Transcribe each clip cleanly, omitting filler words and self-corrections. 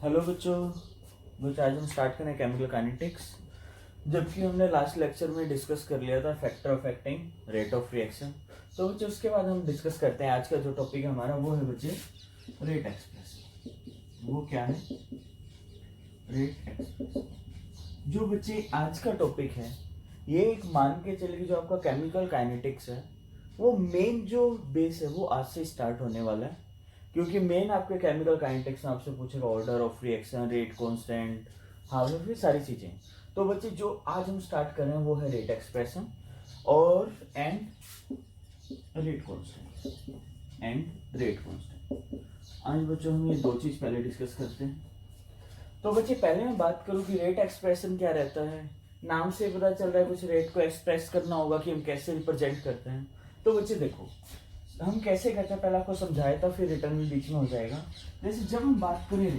Hello बच्चों आज हम स्टार्ट करें केमिकल काइनेटिक्स। जबकि हमने लास्ट लेक्चर में डिस्कस कर लिया था factor of acting rate of reaction. तो बच्चे उसके बाद हम डिस्कस करते हैं आज का जो टॉपिक है हमारा, वो है बच्चे रेट एक्सप्रेशन। वो क्या है? Rate expression. जो बच्चे आज का टॉपिक है ये एक मान के चले कि जो आपका केमिकल काइनेटिक्स है वो मेन जो बेस है वो आज से स्टार्ट होने वाला है, क्योंकि मेन आपके केमिकल काइनेटिक्स में आपसे पूछेगा order of reaction, rate constant, हाँ फिर सारी चीजें। तो बच्चे जो आज हम स्टार्ट कर रहे हैं वो है रेट एक्सप्रेशन और एंड रेट कांस्टेंट। आज बच्चों हम ये दो चीज पहले डिस्कस करते हैं। तो बच्चे पहले मैं बात करूं कि रेट एक्सप्रेशन क्या रहता है। नाम से पता चल रहा है कुछ रेट को एक्सप्रेस करना होगा कि हम कैसे रिप्रेजेंट करते हैं। तो बच्चे देखो हम कैसे करते हैं, पहले आपको समझाया था, फिर रिटर्न में बीच में हो जाएगा। जैसे जब हम बात करें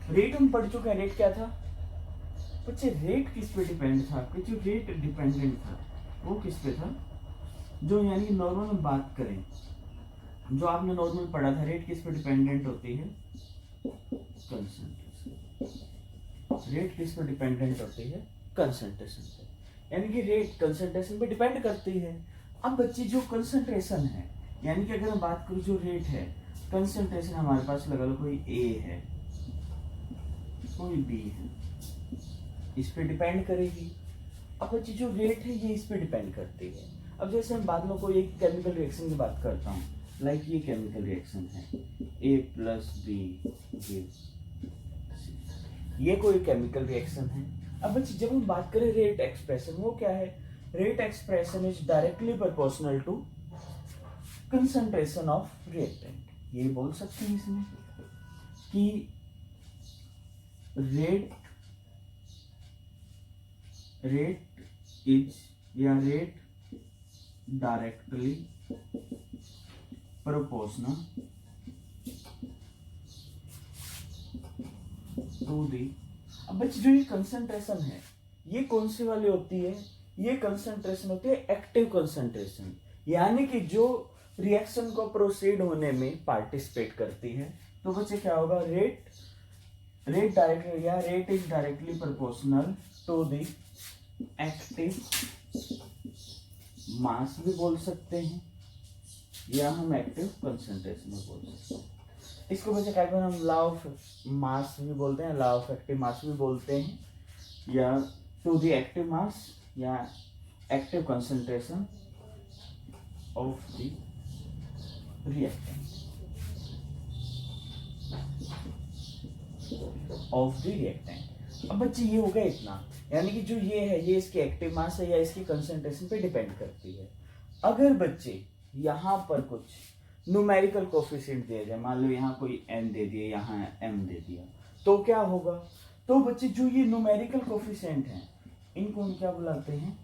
रेट हम पढ़ चुके हैं। रेट क्या था बच्चे? रेट किस पे डिपेंड था? आपके जो रेट डिपेंडेंट था वो किस पे था? जो यानी नॉर्मल हम बात करें, जो आपने नॉर्मल पढ़ा था, रेट किस पे डिपेंडेंट होती है? कंसंट्रेशन। रेट किस पे डिपेंडेंट होती है? कंसंट्रेशन पे। यानी कि रेट कंसंट्रेशन पे डिपेंड करती है। अब बच्चे जो कंसंट्रेशन है, यानी कि अगर हम बात करूं जो रेट है, कंसंट्रेशन हमारे पास लगा लो कोई ए है, कोई बी है, इस पे डिपेंड करेगी। अब बच्चे जो रेट है ये इस पे डिपेंड करती है। अब जैसे हम बाद में कोई एक केमिकल रिएक्शन की बात करता हूँ, लाइक ये केमिकल रिएक्शन है ए प्लस बी गिव, ये कोई केमिकल रिएक्शन है। अब बच्चे जब हम बात करें रेट एक्सप्रेशन, वो क्या है? Rate expression is directly proportional to concentration of reactant. ये बोल सकते हैं इसमें कि रेट इज या rate directly proportional to the. अब बच्चे जो ये कंसंट्रेशन है ये कौन सी वाली होती है? ये कंसंट्रेशन होती है एक्टिव कंसंट्रेशन, यानी कि जो रिएक्शन को प्रोसीड होने में पार्टिसिपेट करती है। तो बच्चे क्या होगा? रेट डायरेक्टली या rate is directly proportional to the active mass भी बोल सकते हैं, या हम एक्टिव कंसंट्रेशन भी बोल सकते हैं। इसको बच्चे क्या कहते हैं? हम लॉ ऑफ मास भी बोलते हैं, लॉ ऑफ एक्टिव मास भी बोलते हैं, या टू द एक्टिव मास या active concentration of the reactant अब बच्चे ये हो गया इतना, यानी कि जो ये है ये इसकी एक्टिव मास है या इसकी कंसंट्रेशन पे डिपेंड करती है। अगर बच्चे यहाँ पर कुछ न्यूमेरिकल कोफिशिएंट दिया जाए, मान लो यहाँ कोई n दे दिया, यहाँ m दे दिया, तो क्या होगा? तो बच्चे जो ये न्यूमेरिकल कोफिशिएंट हैं इनको हम क्या बुलाते हैं?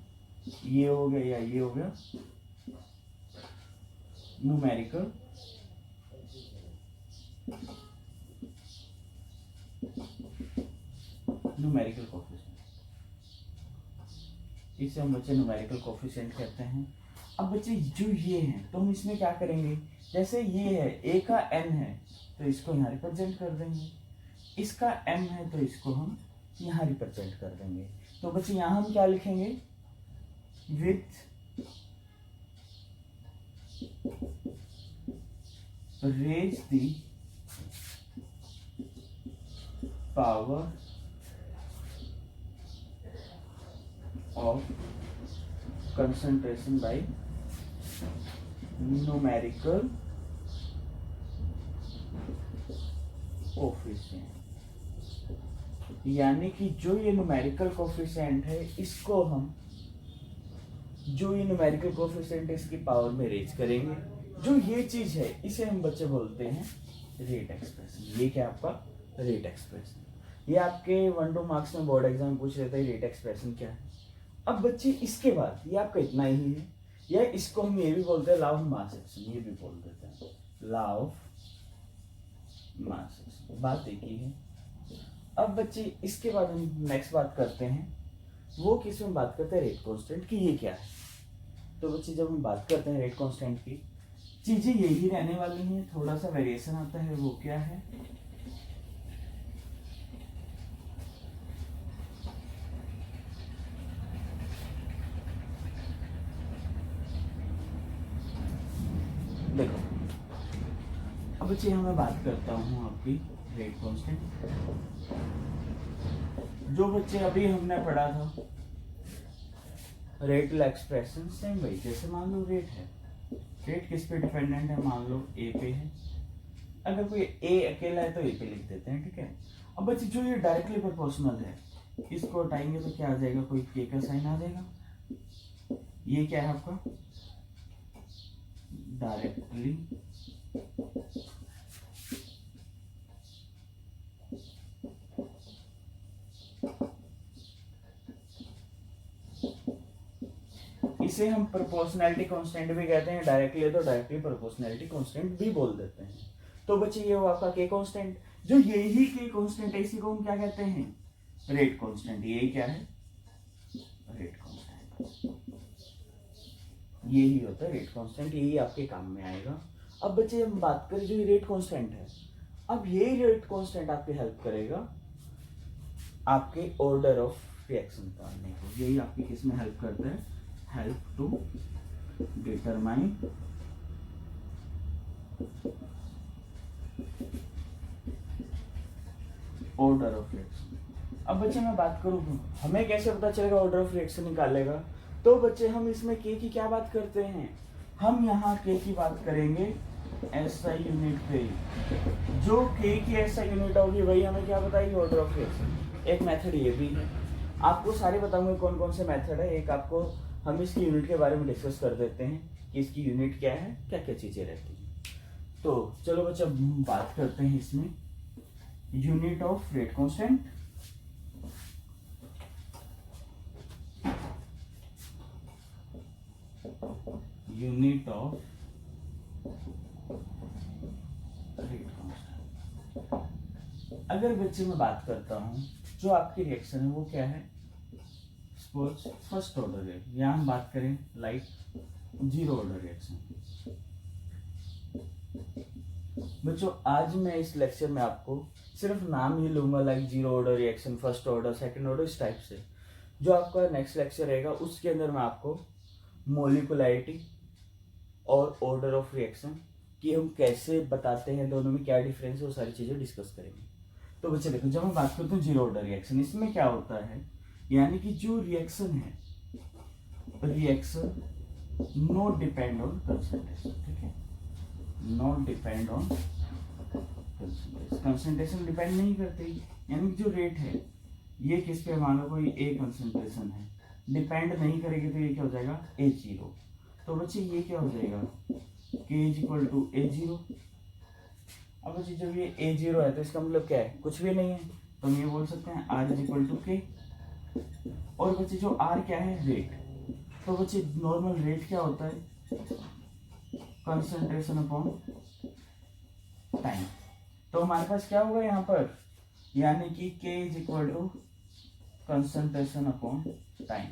ये हो गया या ये हो गया न्यूमेरिकल कोफिशिएंट। इसे हम बच्चे न्यूमेरिकल कोफिशिएंट कहते हैं। अब बच्चे जो ये हैं तो हम इसमें क्या करेंगे? जैसे ये है a का n है तो इसको यहाँ रिप्रेजेंट कर देंगे, इसका m है तो इसको हम यहाँ रिप्रेजेंट कर देंगे। तो बच्चे यहाँ हम क्या लिखेंगे? With raise the power of concentration by numerical coefficient. यानी कि जो ये न्यूमेरिकल कोफिशिएंट है इसको हम, जो ये न्यूमेरिकल कोफिशिएंट है इसकी पावर में रेज करेंगे। जो ये चीज है इसे हम बच्चे बोलते हैं रेट एक्सप्रेशन। ये क्या आपका रेट एक्सप्रेशन? ये आपके 1-2 मार्क्स में बोर्ड एग्जाम पूछ रहे थे रेट एक्सप्रेशन क्या है। अब बच्चे इसके बाद ये आपका इतना ही है, या इसको हम ये भी बोलते हैं लॉ ऑफ मास एक्शन, ये भी बोल देते हैं लॉ ऑफ मास एक्शन, बात एक ही है। अब बच्चे इसके बाद हम नेक्स्ट बात करते हैं, वो किस में बात करते हैं? रेट कांस्टेंट की। ये क्या है? तो बच्चे जब हम बात करते हैं रेट कांस्टेंट की, चीजें यही रहने वाली हैं, थोड़ा सा वेरिएशन आता है। वो क्या है? अब बच्चे यहाँ मैं बात करता हूँ आपकी रेट कांस्टेंट। जो बच्चे अभी हमने पढ़ा था रेट एक्सप्रेशन, सेम वही। जैसे मान लो रेट है, रेट किस पे डिपेंडेंट है, मान लो ए पे है। अगर कोई ए अकेला है तो ए पे लिख देते हैं, ठीक है। अब बच्चे जो ये डायरेक्टली प्रोपोर्शनल है, इसको हटाएंगे तो क्या आ जाएगा, कोई के का साइन आ जाएगा। ये क्या है आपका डायरेक्टली इसे हम प्रोपोर्शनैलिटी कांस्टेंट भी कहते हैं, डायरेक्टली है तो डायरेक्टली प्रोपोर्शनैलिटी कांस्टेंट भी बोल देते हैं। तो बच्चे ये हुआ आपका के कांस्टेंट। जो यही के कांस्टेंट है इसी को हम क्या कहते हैं, रेट कांस्टेंट। यही क्या है, रेट कांस्टेंट। यही होता है रेट कांस्टेंट, यही आपके काम में आएगा। अब बच्चे हम बात करें जो ये रेट कांस्टेंट है, अब ये रेट कांस्टेंट आपकी हेल्प करेगा आपके ऑर्डर ऑफ रिएक्शन निकालने को। यही आपकी किस में हेल्प करता है, help to determine order of reaction. अब बच्चे मैं बात करूँ हमें कैसे पता चलेगा ऑर्डर ऑफ रिएक्शन निकालेगा, तो बच्चे हम इसमें के की क्या बात करते हैं, हम यहाँ के की बात करेंगे ऐसा यूनिट पे। जो के की ऐसा यूनिट होगी वही हमें क्या बताएगी, ऑर्डर ऑफ रिएक्शन। एक मेथड ये भी है, आपको सारे बताऊंगे कौन कौन से मेथड है। एक आपको हम इसकी यूनिट के बारे में डिस्कस कर देते हैं कि इसकी यूनिट क्या है, क्या क्या चीजें रहती हैं। तो चलो बच्चा बात करते हैं इसमें unit of rate constant. Unit of rate constant. अगर बच्चे मैं बात करता हूं जो आपकी रिएक्शन है वो क्या है, सपोज फर्स्ट ऑर्डर है, यहां हम बात करें लाइक जीरो ऑर्डर रिएक्शन। बच्चों आज मैं इस लेक्चर में आपको सिर्फ नाम ही लूंगा, like zero order reaction, first order, second order, इस टाइप से। जो आपका नेक्स्ट लेक्चर रहेगा उसके अंदर मैं आपको मोलिकुलैरिटी और ऑर्डर ऑफ रिएक्शन कि हम कैसे बताते हैं, दोनों में क्या डिफरेंस है, वो सारी चीजें डिस्कस करेंगे। तो बच्चे देखो जब मैं बात करता हूँ जीरो ऑर्डर रिएक्शन, इसमें क्या होता है, यानी कि जो रिएक्शन है, reaction not depend on concentration, ठीक है, not depend on concentration depend नहीं करती। यानी कि जो रेट है ये किस पे, मान लो कोई ए कंसंट्रेशन है, डिपेंड नहीं करेगी तो ये क्या हो जाएगा, ए जीरो। तो बच्चे ये क्या हो जाएगा, k is equal to a zero. अब बच्चे जब ये ए जीरो है तो इसका मतलब क्या है, कुछ भी नहीं है, तो हम ये बोल सकते हैं आर इज इक्वल टू के। और बच्चे जो आर क्या है, रेट। तो बच्चे नॉर्मल रेट क्या होता है, कंसंट्रेशन अपॉन टाइम। तो हमारे पास क्या होगा यहाँ पर, यानी कि k is equal to concentration upon time.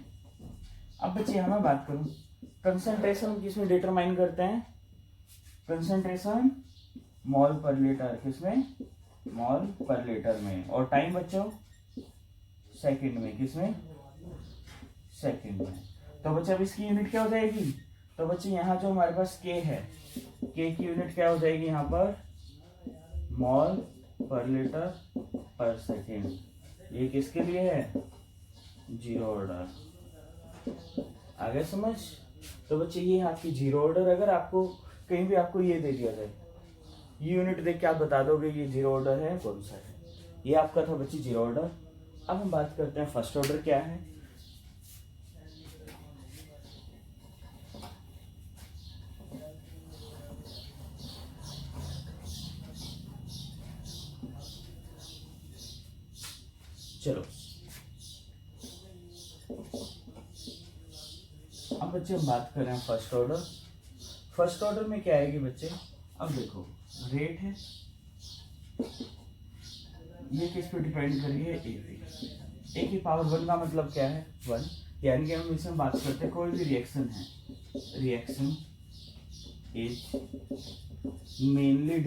अब बच्चे यहाँ मैं बात करूं कंसंट्रेशन किसमें डिटरमाइन करते हैं, कंसंट्रेशन मोल पर लीटर, किसमें, मोल पर लीटर में। और टाइम बच्चों सेकंड में, किसमें, सेकंड में। तो बच्चे अब इसकी यूनिट क्या हो जाएगी, तो बच्चे यहाँ जो हमारे पास के है, के की यूनिट क्या हो जाएगी यहाँ पर, मोल पर लीटर पर सेकेंड। ये किसके लिए है, जीरो ऑर्डर। आगे समझ। तो बच्चे ये आपकी जीरो ऑर्डर, अगर आपको कहीं भी आपको ये दे दिया जाए, ये यूनिट देख के आप बता दोगे ये जीरो ऑर्डर है कौन सा है। ये आपका था बच्चे जीरो ऑर्डर। अब हम बात करते हैं फर्स्ट ऑर्डर क्या है। चलो अब बच्चे हम बात कर रहे हैं फर्स्ट ऑर्डर। फर्स्ट ऑर्डर में क्या आएगी बच्चे, अब देखो रेट है, ये किस पे डिपेंड करिए, ए पे। ए की पावर वन का मतलब क्या है, वन। यानी कि हम इसमें बात करते हैं कोई भी रिएक्शन है, reaction is mainly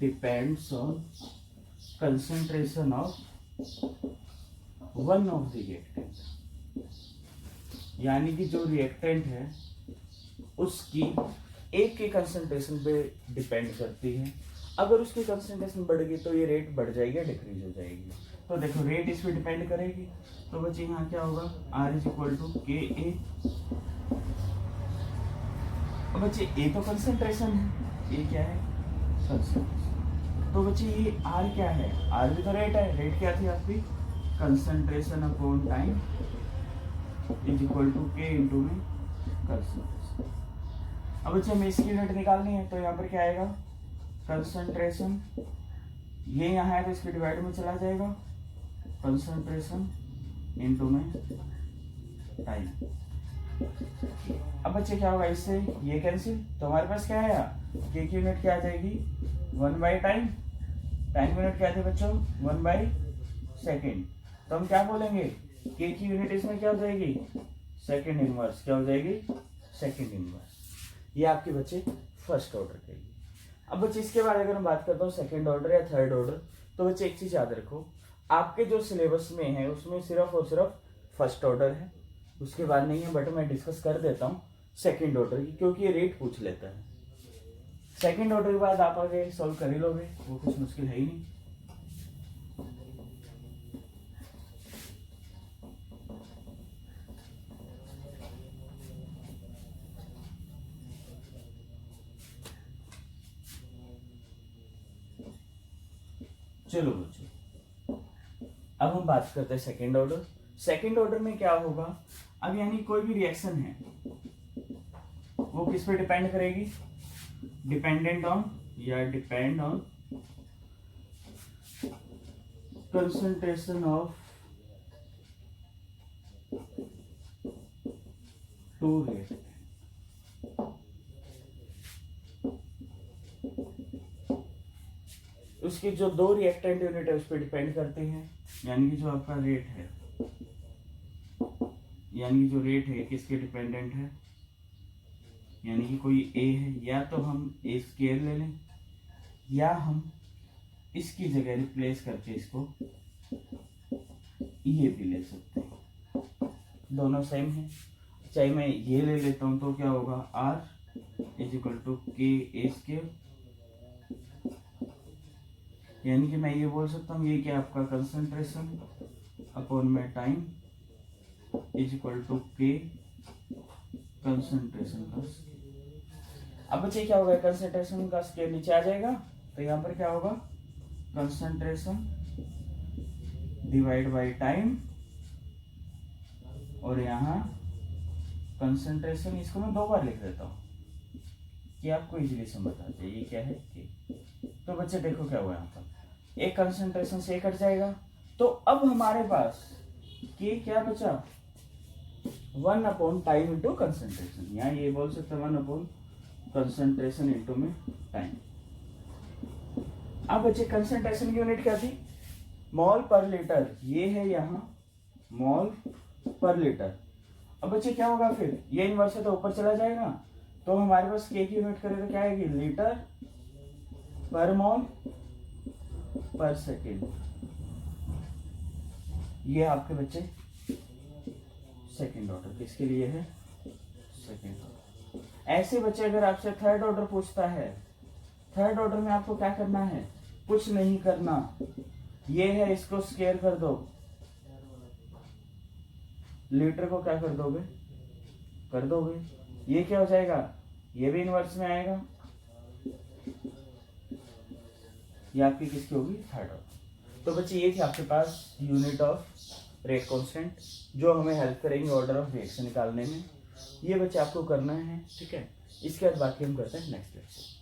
depends on concentration of one of the reactant। यानी कि जो रिएक्टेंट है उसकी एक के कंसंट्रेशन पे डिपेंड करती है। अगर उसकी कंसंट्रेशन बढ़ गई तो ये रेट बढ़ जाएगी या डिक्रीज हो जाएगी। तो देखो रेट इस पे डिपेंड करेगी। तो बच्चे यहाँ क्या होगा, R इज इक्वल टू के ए। अब बच्चे ए तो कंसंट्रेशन है, ए क्या है कंसंट्रेशन। तो बच्चे ये R क्या है, R भी तो रेट है। रेट क्या थी आपकी, concentration upon time is equal to k into में कंसंट्रेशन। अब बच्चे हमें इसकी यूनिट निकालनी है, तो यहाँ पर क्या आएगा, कंसंट्रेशन, ये यहाँ है तो इसके डिवाइड में चला जाएगा, कंसंट्रेशन इनटू में टाइम। अब बच्चे क्या होगा, इससे ये कैंसिल, तो हमारे पास क्या आया, के की यूनिट क्या आ जाएगी 1/टाइम। टाइम यूनिट क्या थे बच्चों 1/सेकेंड। तो हम क्या बोलेंगे, के की यूनिट इसमें क्या हो जाएगी, सेकेंड इनवर्स। क्या हो जाएगी, सेकेंड इनवर्स। ये आपके बच्चे फर्स्ट ऑर्डर के लिए। अब बच्चे इसके बाद अगर हम बात करता हूँ सेकंड ऑर्डर या थर्ड ऑर्डर, तो बच्चे एक चीज याद रखो, आपके जो सिलेबस में है उसमें सिर्फ और सिर्फ फर्स्ट ऑर्डर है, उसके बाद नहीं है। बट मैं डिस्कस कर देता हूँ सेकंड ऑर्डर की, क्योंकि ये रेट पूछ लेता है। सेकंड ऑर्डर के बाद आप आगे सॉल्व कर ही लोगे, वो कुछ मुश्किल है ही नहीं। चलो बच्चों, अब हम बात करते हैं सेकेंड ऑर्डर। सेकेंड ऑर्डर में क्या होगा, अब यानी कोई भी रिएक्शन है वो किस पे डिपेंड करेगी, डिपेंडेंट ऑन या depend on concentration of two reactant. उसकी जो दो रिएक्टेंट यूनिट है उस पर डिपेंड करते हैं, यानी कि जो आपका रेट है, यानी कि जो रेट है किसके डिपेंडेंट है, यानी कि कोई ए है, या तो हम ए स्केयर ले लें या हम इसकी जगह रिप्लेस करके इसको ये भी ले सकते हैं, दोनों सेम है। चाहे मैं ये ले लेता हूं तो क्या होगा, R इज इक्वल टू के ए स्केयर, यानी कि मैं ये बोल सकता हूँ ये क्या आपका कंसंट्रेशन अपॉन में टाइम इज इक्वल टू के कंसंट्रेशन का स्केयर। अब बच्चे क्या होगा, कंसंट्रेशन का स्केयर नीचे आ जाएगा, तो यहाँ पर क्या होगा, कंसंट्रेशन डिवाइड बाय टाइम, और यहाँ कंसंट्रेशन, इसको मैं दो बार लिख देता हूँ कि आपको इजीली समझ आ जाए ये क्या है के। तो बच्चे देखो क्या हुआ, यहाँ पर एक कंसंट्रेशन से कट जाएगा, तो अब हमारे पास के क्या बचा, 1 टाइम इंटू कंसंट्रेशन। यहाँ ये बोल सकते हैं 1 कंसंट्रेशन इंटू में टाइम। अब बच्चे कंसंट्रेशन की यूनिट क्या थी, मोल पर लीटर, ये है यहाँ मोल पर लीटर। अब बच्चे क्या होगा, फिर ये इनवर्स है तो ऊपर चला जाएगा, तो हमारे पास के की यूनिट करें तो क्या आएगी, लीटर पर मोल पर सेकेंड। ये आपके बच्चे सेकेंड ऑर्डर किसके लिए है, सेकेंड ऑर्डर। ऐसे बच्चे अगर आपसे थर्ड ऑर्डर पूछता है, थर्ड ऑर्डर में आपको क्या करना है, कुछ नहीं करना, ये है इसको स्केयर कर दो, लीटर को क्या कर दोगे, कर दोगे, ये क्या हो जाएगा, ये भी इनवर्स में आएगा, ये आपकी किसकी होगी, थर्ड ऑर्डर। तो बच्चे ये थी आपके पास यूनिट ऑफ रेट कांस्टेंट, जो हमें हेल्प करेंगे ऑर्डर ऑफ रिएक्शन निकालने में। ये बच्चे आपको करना है, ठीक है। इसके बाद बाकी हम करते हैं नेक्स्ट लेक्चर।